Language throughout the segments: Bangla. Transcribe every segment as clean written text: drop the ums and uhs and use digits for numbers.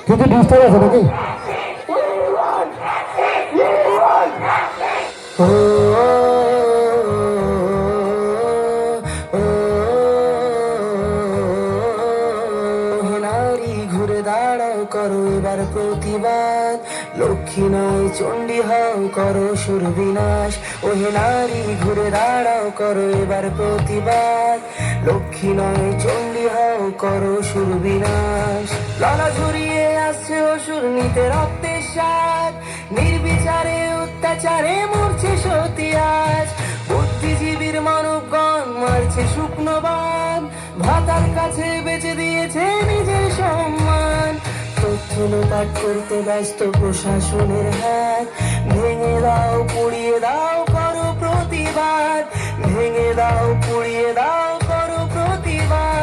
কিছু ডিস্টার্ব আছে নাকি? ও নারী ঘুরে দাঁড়াও করো এবার প্রতিবাদ, লক্ষ্মী নয় চণ্ডী হও করো সুর বিনাশ। ওহে নারী ঘুরে দাঁড়াও করো এবার প্রতিবাদ, লক্ষ্মী নয় চণ্ডী হও করো সুর বিনাশ। লালা ঝরিয়ে আসছে অসুর নিতে রক্তের স্বাদ, নির্বিচারে অত্যাচারে মরছে সতী আজ। বুদ্ধিজীবীর মানবগণ মারছে শুকনো বান, ভাতার কাছে বেচে দিয়েছে নিজের সম্মান। তথ্য লোপাট করতে ব্যস্ত প্রশাসনের হাত, ভেঙে দাও পুড়িয়ে দাও করো প্রতিবাদ, ভেঙে দাও পুড়িয়ে দাও করো প্রতিবাদ।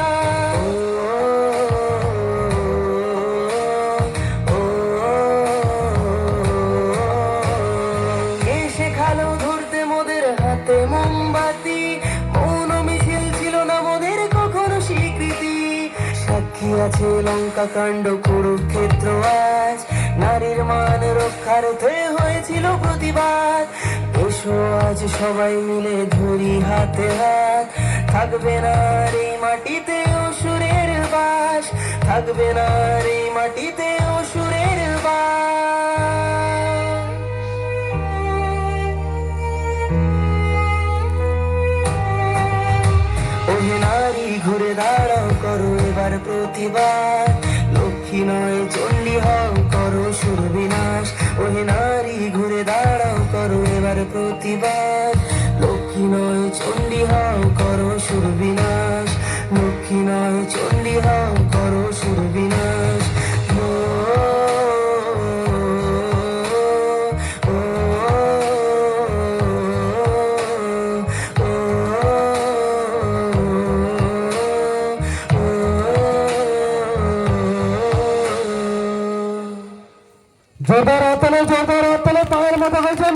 কে শেখালো ধরতে মোদের হাতে মোমবাতি, মৌন মিছিল ছিল না মোদের কখনো স্বীকৃতি। সাক্ষী আছে লঙ্কা কাণ্ড কুরুক্ষেত্র আজ, নারীর মান রক্ষার্থে হয়েছিল প্রতিবাদ। এসো আজ সবাই মিলে ধরি হাতে হাত, থাকবে না আর এই মাটিতে অসুরের বাস, থাকবে না আর এই মাটিতে অসুরের বাস। ওহে নারী ঘুরে দাঁড়াও করো এবার প্রতিবাদ, লক্ষ্মী নয় চণ্ডী হও করো সুর বিনাশ। ওহে নারী ঘুরে দাঁড়াও করো এবার প্রতিবাদ, লক্ষ্মী নয় চণ্ডী হও করো সুর বিনাশ, লক্ষ্মী নয় চণ্ডী হও করো সুর বিনাশ। জোরদার হাততালি পায়ের মতো হয়েছে।